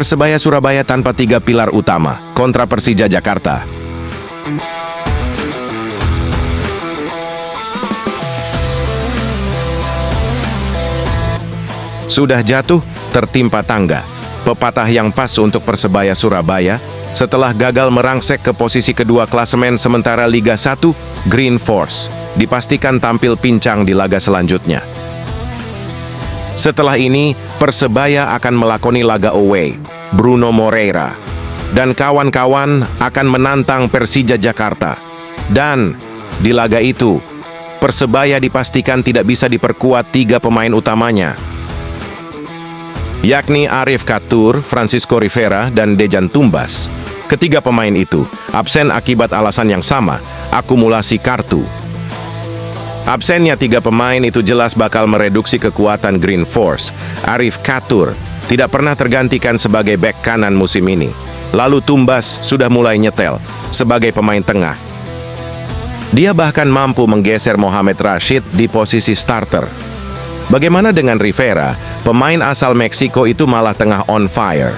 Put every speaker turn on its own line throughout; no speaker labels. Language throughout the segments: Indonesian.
Persebaya Surabaya tanpa tiga pilar utama kontra Persija Jakarta. Sudah jatuh, tertimpa tangga. Pepatah yang pas untuk Persebaya Surabaya setelah gagal merangsek ke posisi kedua klasemen sementara Liga 1, Green Force dipastikan tampil pincang di laga selanjutnya. Setelah ini, Persebaya akan melakoni laga away. Bruno Moreira dan kawan-kawan akan menantang Persija Jakarta. Dan di laga itu, Persebaya dipastikan tidak bisa diperkuat tiga pemain utamanya, yakni Arif Katur, Francisco Rivera, dan Dejan Tumbas. Ketiga pemain itu absen akibat alasan yang sama, akumulasi kartu. Absennya tiga pemain itu jelas bakal mereduksi kekuatan Green Force. Arif Katur tidak pernah tergantikan sebagai bek kanan musim ini. Lalu Tumbas sudah mulai nyetel sebagai pemain tengah. Dia bahkan mampu menggeser Mohamed Rashid di posisi starter. Bagaimana dengan Rivera? Pemain asal Meksiko itu malah tengah on fire.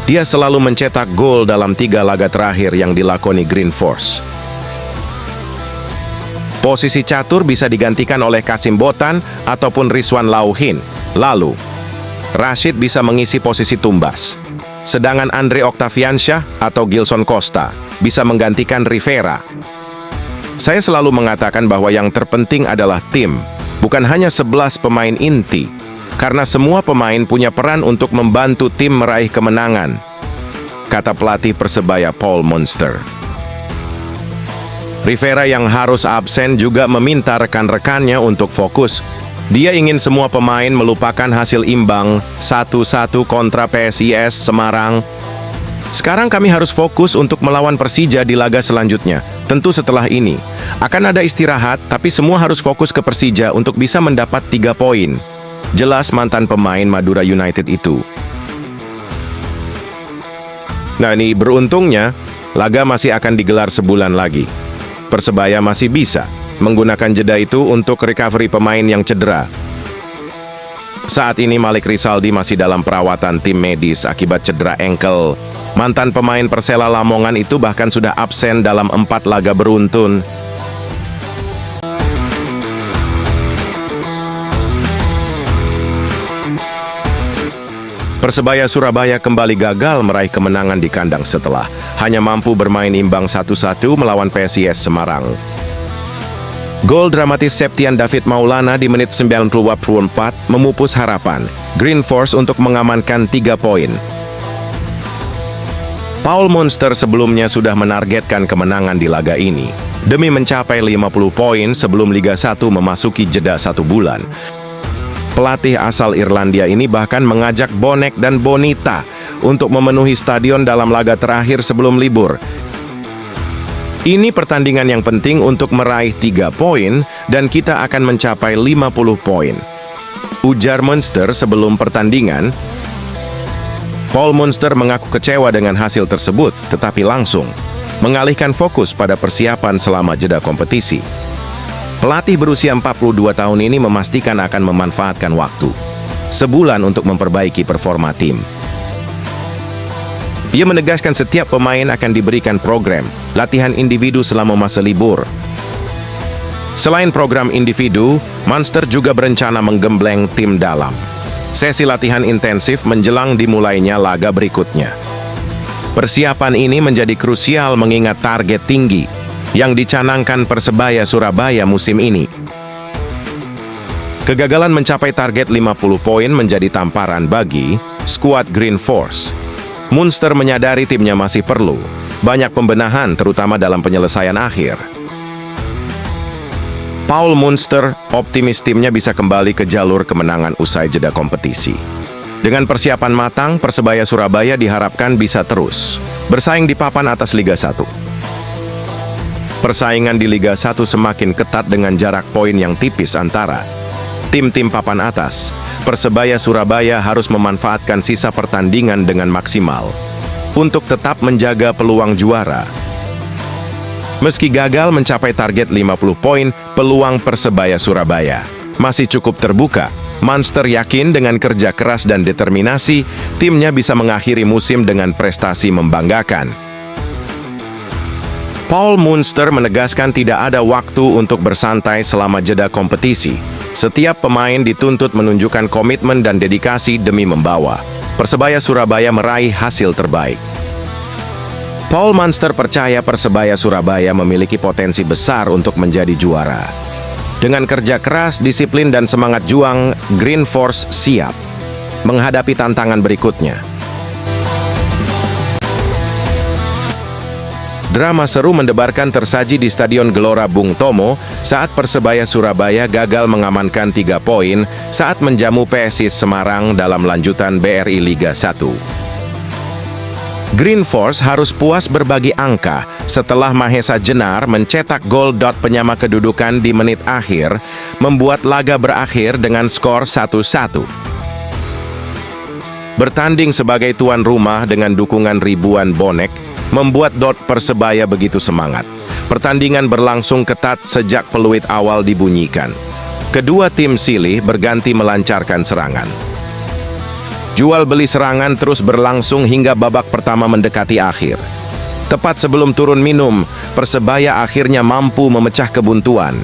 Dia selalu mencetak gol dalam 3 laga terakhir yang dilakoni Green Force. Posisi catur bisa digantikan oleh Kasim Botan ataupun Rizwan Lauhin. Lalu, Rashid bisa mengisi posisi Tumbas. Sedangkan Andre Octaviansyah atau Gilson Costa bisa menggantikan Rivera. Saya selalu mengatakan bahwa yang terpenting adalah tim, bukan hanya 11 pemain inti, karena semua pemain punya peran untuk membantu tim meraih kemenangan, kata pelatih Persebaya Paul Munster. Rivera yang harus absen juga meminta rekan-rekannya untuk fokus. Dia ingin semua pemain melupakan hasil imbang 1-1 kontra PSIS Semarang. Sekarang kami harus fokus untuk melawan Persija di laga selanjutnya. Tentu setelah ini akan ada istirahat, tapi semua harus fokus ke Persija untuk bisa mendapat 3 poin. Jelas mantan pemain Madura United itu. Nah, ini beruntungnya laga masih akan digelar sebulan lagi. Persebaya masih bisa menggunakan jeda itu untuk recovery pemain yang cedera. Saat ini Malik Rizaldi masih dalam perawatan tim medis akibat cedera engkel. Mantan pemain Persela Lamongan itu bahkan sudah absen dalam 4 laga beruntun. Persebaya Surabaya kembali gagal meraih kemenangan di kandang setelah hanya mampu bermain imbang 1-1 melawan PSIS Semarang. Gol dramatis Septian David Maulana di menit 94 memupus harapan Green Force untuk mengamankan 3 poin. Paul Munster sebelumnya sudah menargetkan kemenangan di laga ini demi mencapai 50 poin sebelum Liga 1 memasuki jeda 1 bulan. Pelatih asal Irlandia ini bahkan mengajak Bonek dan Bonita untuk memenuhi stadion dalam laga terakhir sebelum libur. Ini pertandingan yang penting untuk meraih 3 poin dan kita akan mencapai 50 poin, ujar Munster sebelum pertandingan. Paul Munster mengaku kecewa dengan hasil tersebut, tetapi langsung mengalihkan fokus pada persiapan selama jeda kompetisi. Pelatih berusia 42 tahun ini memastikan akan memanfaatkan waktu sebulan untuk memperbaiki performa tim. Ia menegaskan setiap pemain akan diberikan program latihan individu selama masa libur. Selain program individu, Munster juga berencana menggembleng tim dalam sesi latihan intensif menjelang dimulainya laga berikutnya. Persiapan ini menjadi krusial mengingat target tinggi yang dicanangkan Persebaya Surabaya musim ini. Kegagalan mencapai target 50 poin menjadi tamparan bagi skuad Green Force. Munster menyadari timnya masih perlu banyak pembenahan terutama dalam penyelesaian akhir. Paul Munster optimis timnya bisa kembali ke jalur kemenangan usai jeda kompetisi. Dengan persiapan matang, Persebaya Surabaya diharapkan bisa terus bersaing di papan atas Liga 1. Persaingan di Liga 1 semakin ketat dengan jarak poin yang tipis antara tim-tim papan atas. Persebaya Surabaya harus memanfaatkan sisa pertandingan dengan maksimal untuk tetap menjaga peluang juara. Meski gagal mencapai target 50 poin, peluang Persebaya Surabaya masih cukup terbuka Munster yakin dengan kerja keras dan determinasi, timnya bisa mengakhiri musim dengan prestasi membanggakan. Paul Munster menegaskan tidak ada waktu untuk bersantai selama jeda kompetisi. Setiap pemain dituntut menunjukkan komitmen dan dedikasi demi membawa Persebaya Surabaya meraih hasil terbaik. Paul Munster percaya Persebaya Surabaya memiliki potensi besar untuk menjadi juara. Dengan kerja keras, disiplin, dan semangat juang, Green Force siap menghadapi tantangan berikutnya. Drama seru mendebarkan tersaji di Stadion Gelora Bung Tomo saat Persebaya Surabaya gagal mengamankan 3 poin saat menjamu PSIS Semarang dalam lanjutan BRI Liga 1. Green Force harus puas berbagi angka setelah Mahesa Jenar mencetak gol. Penyama kedudukan di menit akhir membuat laga berakhir dengan skor 1-1. Bertanding sebagai tuan rumah dengan dukungan ribuan bonek membuat Persebaya begitu semangat. Pertandingan berlangsung ketat sejak peluit awal dibunyikan. Kedua tim silih berganti melancarkan serangan. Jual beli serangan terus berlangsung hingga babak pertama mendekati akhir. Tepat sebelum turun minum, Persebaya akhirnya mampu memecah kebuntuan.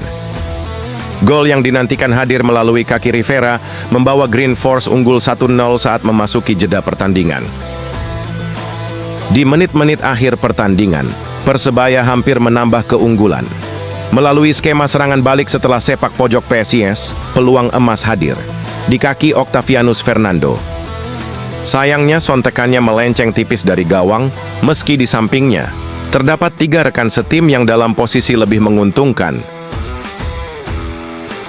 Gol yang dinantikan hadir melalui kaki Rivera membawa Green Force unggul 1-0 saat memasuki jeda pertandingan. Di menit-menit akhir pertandingan, Persebaya hampir menambah keunggulan. Melalui skema serangan balik setelah sepak pojok PSIS, peluang emas hadir di kaki Octavianus Fernando. Sayangnya sontekannya melenceng tipis dari gawang, meski di sampingnya terdapat 3 rekan setim yang dalam posisi lebih menguntungkan.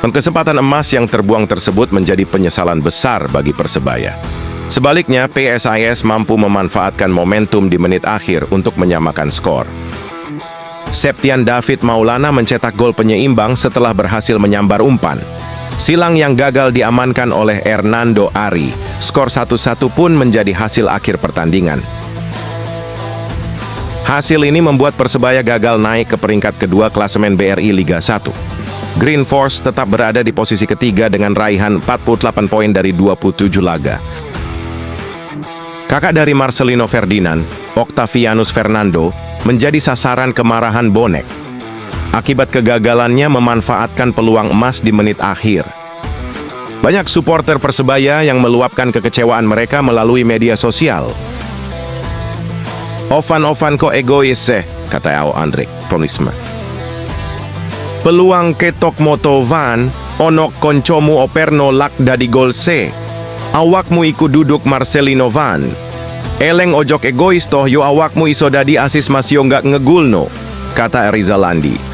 Kesempatan emas yang terbuang tersebut menjadi penyesalan besar bagi Persebaya. Sebaliknya, PSIS mampu memanfaatkan momentum di menit akhir untuk menyamakan skor. Septian David Maulana mencetak gol penyeimbang setelah berhasil menyambar umpan. Silang yang gagal diamankan oleh Hernando Ari. Skor 1-1 pun menjadi hasil akhir pertandingan. Hasil ini membuat Persebaya gagal naik ke peringkat kedua klasemen BRI Liga 1. Green Force tetap berada di posisi ketiga dengan raihan 48 poin dari 27 laga. Kakak dari Marcelino Ferdinand, Octavianus Fernando, menjadi sasaran kemarahan bonek. Akibat kegagalannya memanfaatkan peluang emas di menit akhir. Banyak supporter Persebaya yang meluapkan kekecewaan mereka melalui media sosial. "Ovan ko egois kata Ao Andrik Ponisma. "Peluang ketok moto van, onok koncomu operno lak dadi gol se. Awakmu iku duduk Marcelino van. Eleng ojok egois toh yo awakmu iso dadi asis masio nggak ngegulno," kata Rizalandi.